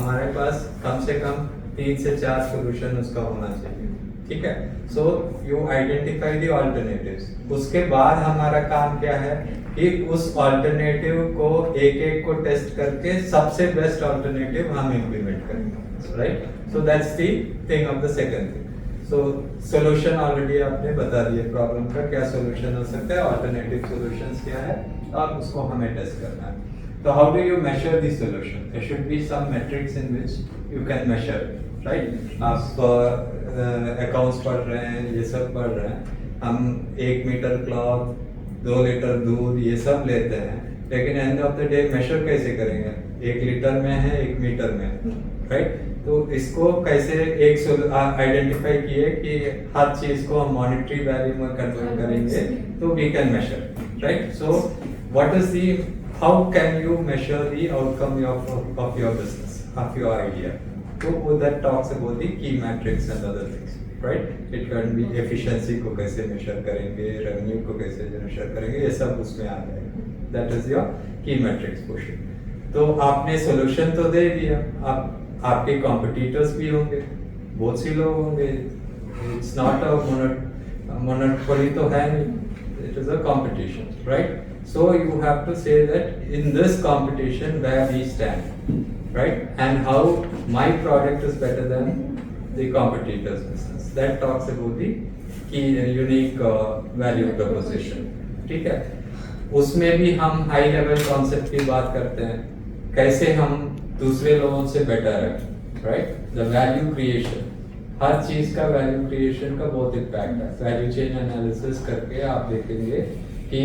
हमारे पास कम से कम 3 से 4 सोल्यूशन उसका होना चाहिए, ठीक है। So you identify the alternatives. उसके बाद हमारा काम क्या है कि उस ऑल्टरनेटिव को एक एक को टेस्ट करके सबसे बेस्ट ऑल्टरनेटिव हम इम्प्लीमेंट करेंगे, right. So that's the thing of the second thing. So solution already आपने बता दिया, प्रॉब्लम का क्या सोल्यूशन हो सकता है, ऑल्टरनेटिव सॉल्यूशंस क्या है, और उसको हमें टेस्ट करना है। तो how do you measure the solution? There should be some metrics in which you can measure, right. आप अकाउंट्स पढ़ रहे हैं, ये सब पढ़ रहे हैं, हम 1 मीटर क्लॉथ, 2 लीटर दूध, ये सब लेते हैं, लेकिन end of the day measure कैसे करेंगे? 1 लीटर में है, 1 मीटर में है, राइट। तो इसको कैसे एक आइडेंटिफाई किए कि हर चीज को हम मॉनेटरी वैल्यू में कन्वर्ट करेंगे तो we can measure, right. So what is the, how can you measure the outcome of your business, of your idea? तो that talks about the key metrics and other things, right. It can be efficiency को कैसे major करेंगे, revenue को कैसे major करेंगे, ये सब उसमें आ जाएगा। दैट इज योर की मैट्रिक्स पोर्शन। तो आपने सॉल्यूशन तो दे दिया, आपके कॉम्पिटिटर्स भी होंगे, बहुत सी लोग होंगे, इट्स नॉट अ मोनोपोली तो है नहीं, it is a competition, right. So you have to say that in this competition where we stand, right, and how my product is better than the competitor's business. That talks about the key unique value proposition, ठीक है। उसमें भी हम high level concept की बात करते हैं, कैसे हम दूसरे लोगों से बेटर है, राइट। द वैल्यू क्रिएशन, हर चीज का वैल्यू क्रिएशन का बहुत इम्पैक्ट है। वैल्यू चेन एनालिसिस करके आप देखेंगे कि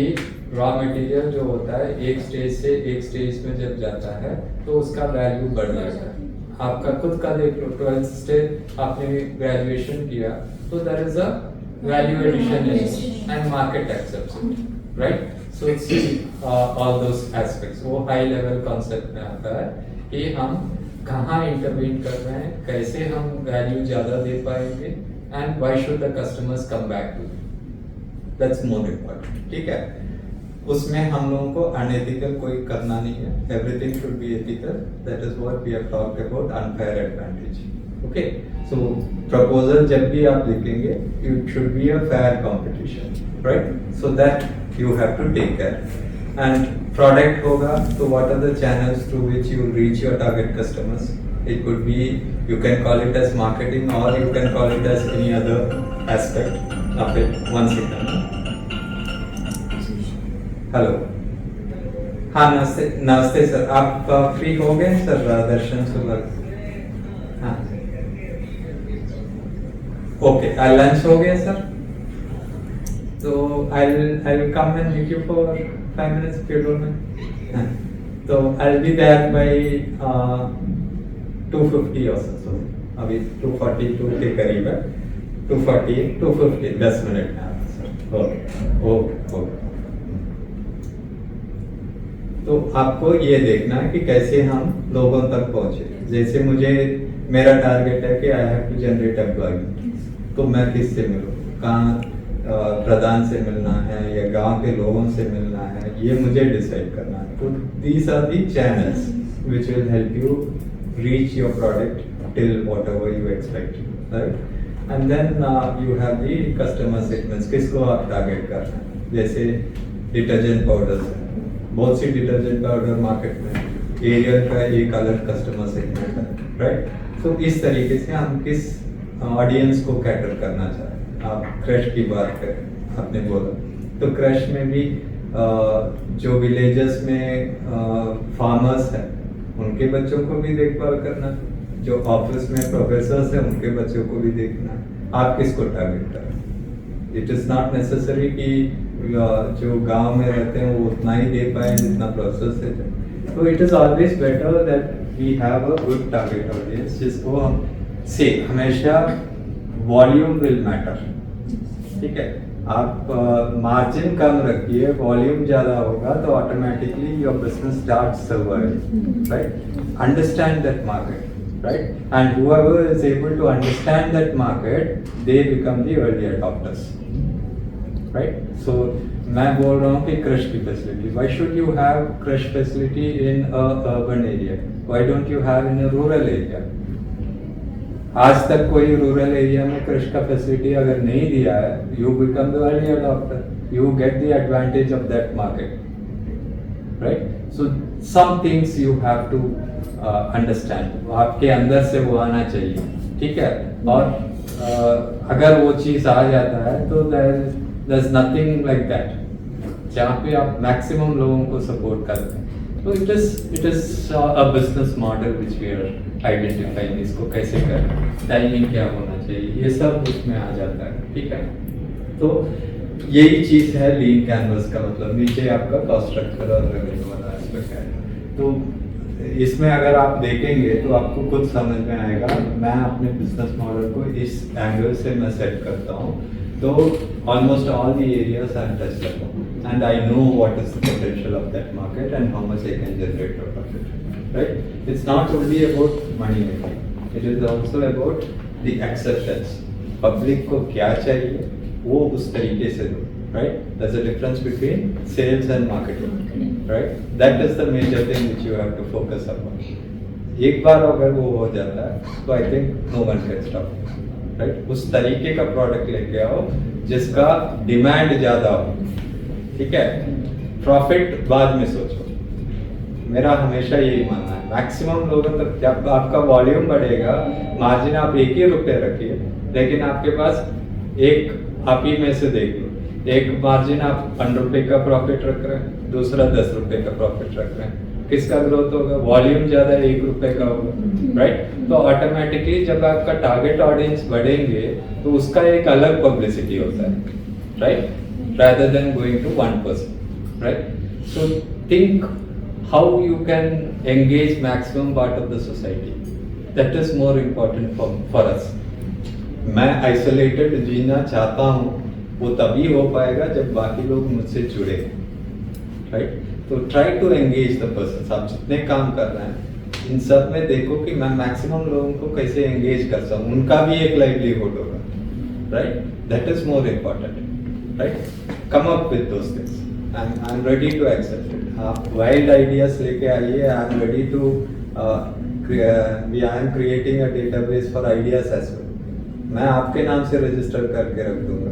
रॉ मटेरियल जो होता है एक स्टेज से एक स्टेज में जब जाता है तो उसका वैल्यू बढ़ जाता है। आपका खुद का देख लो, 12th स्टेज आपने ग्रेजुएशन किया तो there is a value addition and market accepts it, right. So it's all those aspects, वो हाई लेवल कॉन्सेप्ट में आता है कि हम कहाँ इंटरवीन कर रहे हैं, कैसे हम वैल्यू ज्यादा दे पाएंगे, and why should the customers come back to, that's more important, ठीक है। उसमें हम लोगों को अनएथिकल कोई करना नहीं है, everything should be ethical, that is what we have talked about unfair advantage, okay. So proposal जब भी आप लिखेंगे, it should be a fair competition, right, so that you have to take care. And product होगा तो what are the channels through which you reach your target customers? It could be, you can call it as marketing or you can call it as any other aspect of it. One second. Hello, हाँ नमस्ते, नमस्ते sir, आप free हो गए sir? दर्शन सुलभ, हाँ okay, lunch हो गया सर? तो I will come and meet you for 5 minutes if you don't mind. तो I will be there by 2:50 और so. अभी 2:42 के करीब है, 2:40 2:50 10 मिनट में आता सर। ओके। तो आपको ये देखना है कि कैसे हम लोगों तक पहुंचे। जैसे मुझे, मेरा टारगेट है कि I have to generate employment, तो मैं किससे मिलूँ, कहाँ प्रधान से मिलना है या गांव के लोगों से मिलना है, ये मुझे डिसाइड करना है। तो these are the channels which will help you reach your product till whatever you expect, right? And then you have the customer segments, किसको आप टारगेट कर रहे हैं। जैसे डिटर्जेंट पाउडर्स है, बहुत सी डिटर्जेंट पाउडर मार्केट में, एरियल का एक अलग कस्टमर सेगमेंट है, राइट। तो इस तरीके से हम किस ऑडियंस को कैटर करना चाहते हैं। आप क्रश की बात करें, आपने बोला, तो क्रश में भी जो विलेजेस में फार्मर्स हैं उनके बच्चों को भी देखभाल करना, जो ऑफिस में प्रोफेसर्स हैं उनके बच्चों को भी देखना। आप किसको टारगेट करें? इट इज नॉट नेसेसरी कि जो गांव में रहते हैं वो उतना ही दे पाए जितना प्रोफेसर से। तो it is always better that we have a good target audience, जिसको हम से हमेशा वॉल्यूम विल मैटर, ठीक है। आप मार्जिन कम रखिए, वॉल्यूम ज्यादा होगा तो automatically your business start survive, right. Understand that market, right? And whoever is able to understand that market, they become the early adopters. Right. So मैं बोल रहा हूँ कि क्रश की facility, why should you have crush facility in a urban area, why don't you have in a rural area. आज तक कोई rural area में क्रश का फैसिलिटी अगर नहीं दिया है, you become the early adopter, you get the advantage of that market, right. So some things you have to understand, आपके अंदर से वो आना चाहिए, ठीक है. और अगर वो चीज़ आ जाता है तो there is nothing like that, जहाँ पे आप मैक्सिमम लोगों को सपोर्ट करते हैं. तो it is a business model which we are identifying, इसको कैसे करें, टाइमिंग क्या होना चाहिए, ये सब उसमें आ जाता है, ठीक है. तो यही चीज़ है लीन कैनवस का मतलब. नीचे आपका कॉस्ट स्ट्रक्चर और रेवेन्यू वाला एस्पेक्ट है. तो इसमें अगर आप देखेंगे तो आपको खुद समझ में आएगा. मैं अपने बिजनेस मॉडल को इस एंगल से मैं सेट करता हूँ, तो almost all the areas I am touchable and I know what is the potential of that market and how much I can generate out of it, right. It's not only about money making, it is also about the acceptance. Public को क्या चाहिए वो उस तरीके से दो, right? There's a difference between sales and marketing, right? That is the major thing which you have to focus upon. एक बार अगर वो हो जाता है तो I think no one can stop, right? उस तरीके का प्रोडक्ट लेके आओ जिसका डिमांड ज़्यादा हो, ठीक है. प्रॉफिट बाद में सोचो. मेरा हमेशा यही मानना है. मैक्सिमम लोगों तक जब आपका वॉल्यूम बढ़ेगा, मार्जिन आप एक ही रुपये रखिए, लेकिन आपके पास एक आप ही में से देख लो, एक मार्जिन आप 1 रुपये का प्रॉफिट रख रहे हैं, दूसरा 10 रुपये का प्रॉफिट रख रहे हैं, किसका ग्रोथ होगा? वॉल्यूम ज्यादा 1 रुपये का होगा, राइट. तो ऑटोमेटिकली जब आपका टारगेट ऑडियंस बढ़ेंगे तो उसका एक अलग पब्लिसिटी होता है, right, rather than going to one person, right? So think how you can engage maximum part of the society. That is more important for us. मैं आइसोलेटेड जीना चाहता हूँ, वो तभी हो पाएगा जब बाकी लोग मुझसे जुड़े, राइट. तो try to engage the person. आप जितने काम कर रहे हैं इन सब में देखो कि मैं मैक्सिमम लोगों को कैसे एंगेज कर सकूँ, उनका भी एक लाइवलीहुड होगा, right. That is more important, right. Come up with those things. I am ready to accept it. आप वाइल्ड आइडियाज लेके आइए. I am ready to I am creating a database for ideas as well. मैं आपके नाम से register करके रख दूंगा.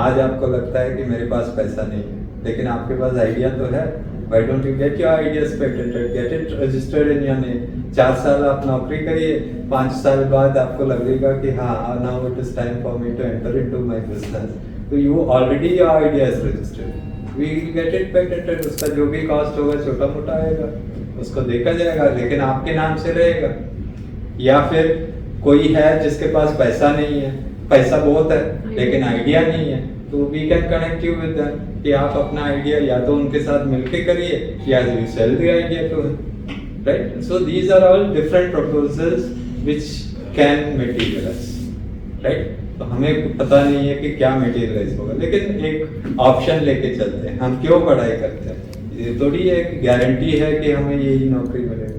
आज आपको लगता है कि मेरे पास पैसा नहीं है, लेकिन आपके पास आइडिया तो है. Why don't you get your ideas patented, get it registered in your name? 4 साल आप नौकरी करिए, 5 साल बाद आपको लगेगा कि हाँ, now it is time for me to enter into my business. तो you already your idea is registered. We will get it patented. उसका जो भी कॉस्ट होगा छोटा मोटा आएगा, उसको देखा जाएगा, लेकिन आपके नाम से रहेगा. या फिर कोई है जिसके पास पैसा नहीं है, पैसा बहुत है लेकिन आइडिया नहीं है, तो we can connect you with them कि आप अपना आइडिया या तो उनके साथ मिलके करिए या you sell the idea to him, right. So these are all different proposals which can materialize, right. तो हमें पता नहीं है कि क्या मटेरियलाइज होगा, लेकिन एक ऑप्शन लेके चलते हैं. हम क्यों पढ़ाई करते हैं? ये थोड़ी है कि गारंटी है कि हमें यही नौकरी मिलेगी.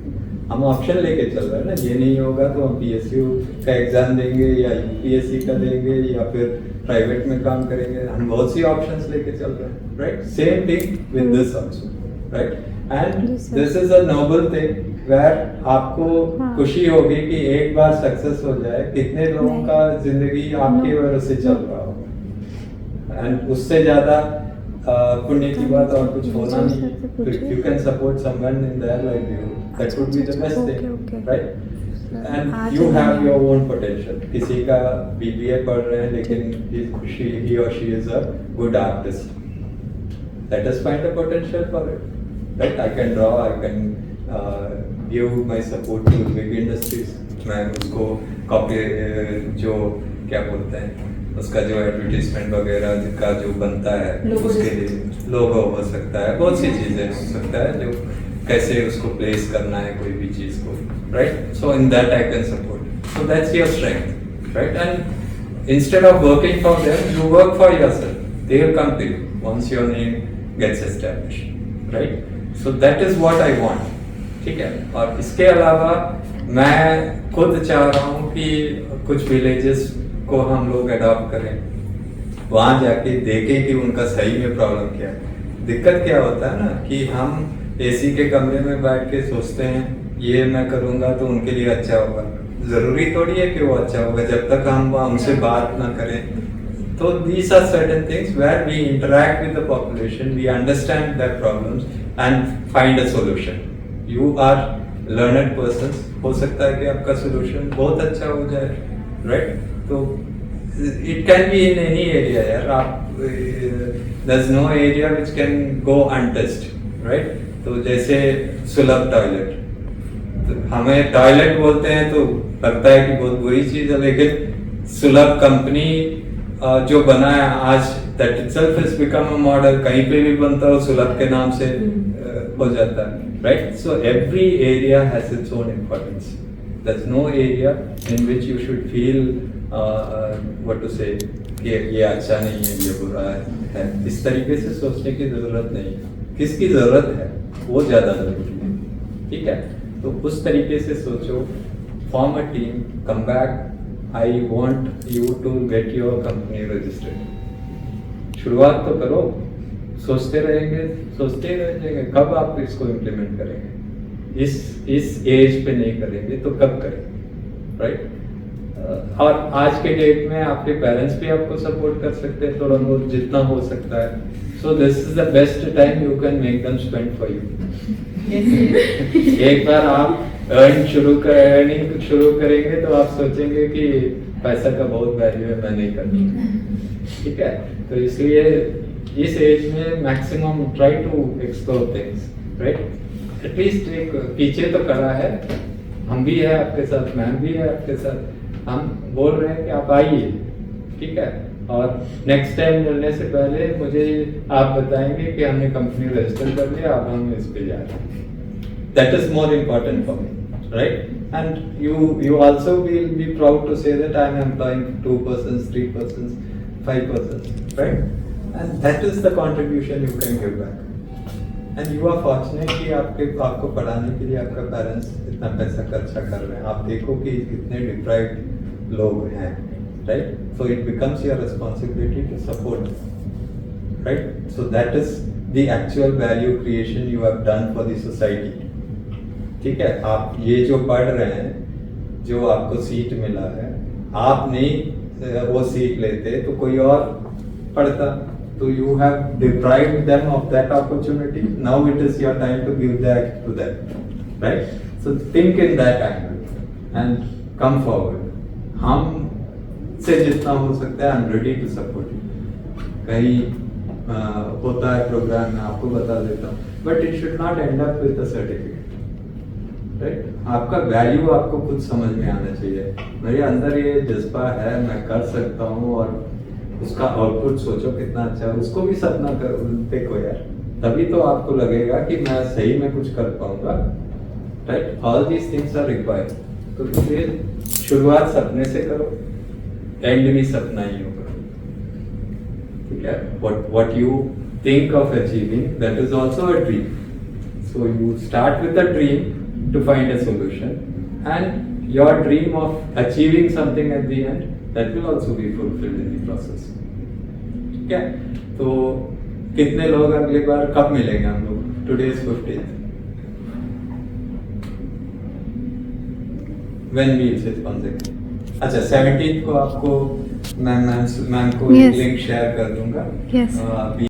हम ऑप्शन लेके चल रहे हैं ना. ये नहीं होगा तो हम PSU का एग्जाम देंगे या UPSC का देंगे या फिर प्राइवेट में काम करेंगे. हम बहुत सी ऑप्शंस लेके चल रहे हैं, right. Same thing with this also, right. And this is a noble thing where आपको खुशी होगी कि एक बार सक्सेस हो जाए. कितने लोगों का जिंदगी आपकी वजह से चल रहा हो, एंड उससे ज्यादा पुण्य की बात और कुछ होना नहीं. If you can support someone in their livelihood, that would be the best thing, right? And you have your own potential. किसी का BBA पढ़ रहे हैं लेकिन he or she is a good artist. Let us find a potential for it, right? I can draw, I can give my support to big industries. मैं उसको copy जो क्या बोलते हैं उसका जो एडवर्टीजमेंट वगैरह का जो बनता है उसके लिए लोगो हो सकता है, बहुत सी चीज़ें हो सकता है जो कैसे उसको प्लेस करना है कोई भी चीज़ को, right. So in that I can support. So that's your strength, right. And instead of working for them you work for yourself. They will come to you once your name gets established, right. So that is what I want, ठीक है. और इसके अलावा मैं खुद चाह रहा हूँ कि कुछ विलेजेस को हम लोग अडॉप्ट करें, वहां जाके देखें कि उनका सही में प्रॉब्लम क्या है। दिक्कत क्या होता है ना कि हम एसी के कमरे में बैठ के सोचते हैं ये मैं करूंगा तो उनके लिए अच्छा होगा, जरूरी थोड़ी है कि वो अच्छा होगा जब तक हम उनसे बात ना करें। So these are certain things where we interact with the population, we understand their problems and find a solution. You are learned persons, हो सकता है कि आपका solution बहुत अच्छा हो जाए, right? तो it can be in any area यार, आप there's no area which can go untouched, right? तो जैसे सुलभ टॉयलेट, तो हमें टॉयलेट बोलते हैं तो लगता है कि बहुत बुरी चीज है, लेकिन सुलभ कंपनी जो बना है आज, that itself has become a model, कहीं पे भी बनता हो सुलभ के नाम से हो जाता है, right? So every area has its own importance. There's no area in which you should feel what to say कि ये अच्छा नहीं है, ये बुरा है। इस तरीके से सोचने की जरूरत नहीं है, किसकी जरूरत है वो ज्यादा जरूरी है, ठीक है? तो उस तरीके से सोचो, form a team, come back, I want you to get your company registered. शुरुआत तो करो, सोचते रहेंगे, सोचते रहेंगे, कब आप इसको इम्प्लीमेंट करेंगे? इस एज पे नहीं करेंगे तो कब करेंगे, राइट? और आज के डेट में आपके पेरेंट्स भी आपको सपोर्ट कर सकते हैं थोड़ा बहुत जितना हो सकता है। So this is the best time you can make them spend for you. एक बार आप अर्निंग शुरू करेंगे तो आप सोचेंगे कि पैसा का बहुत वैल्यू है, मैं नहीं करना, ठीक है? तो इसलिए इस एज में maximum try to explore things, right? At least एक पीछे तो करा है, हम भी है आपके साथ, मैम भी है आपके साथ, हम बोल रहे हैं कि आप आइए, ठीक है? और नेक्स्ट टाइम मिलने से पहले मुझे आप बताएंगे कि हमने कंपनी रजिस्टर कर लिया, अब हम इस पे जा रहे हैं। That is more important for me, right? And you also will be proud to say that I am employing 2 persons, 3 persons, 5 persons, right? And that is the contribution you can give back. And you are fortunate कि आपको पढ़ाने के लिए आपका parents इतना पैसा खर्चा कर रहे हैं। आप देखो कि कितने डिप्राइव्ड लोग हैं, right? So it becomes your responsibility to support, right? So that is the actual value creation you have done for the society. ठीक है? आप ये जो पढ़ रहे हैं, जो आपको सीट मिला है, आप नहीं वो सीट लेते तो कोई और पढ़ता, तो you have deprived them of that opportunity, now it is your time to give that to them, right? So think in that angle and come forward. हम से जितना हो सकता है, I am ready to support you. कहीं होता है program में, आपको बता देता हूँ, but it should not end up with a certificate, right? आपका वैल्यू आपको खुद समझ में आना चाहिए, मेरे अंदर ये जज्बा है, मैं कर सकता हूँ, और उसका आउटपुट सोचो कितना अच्छा है, उसको भी सपना कर देखो यार, तभी तो आपको लगेगा कि मैं सही में कुछ कर पाऊंगा, right? All these things are required. तो फिर शुरुआत सपने से करो, एंड भी सपना ही होगा, ठीक है? what you think of achieving, that is also a dream. So you start with a dream to find a solution, and your dream of achieving something at the end, that will also be fulfilled in the process, ठीक है? तो कितने लोग अगली बार कब मिलेंगे हम लोग? Today is 15th. When we will sit on the, अच्छा 17th को आपको मैम को लिंक शेयर कर दूंगा। Yes.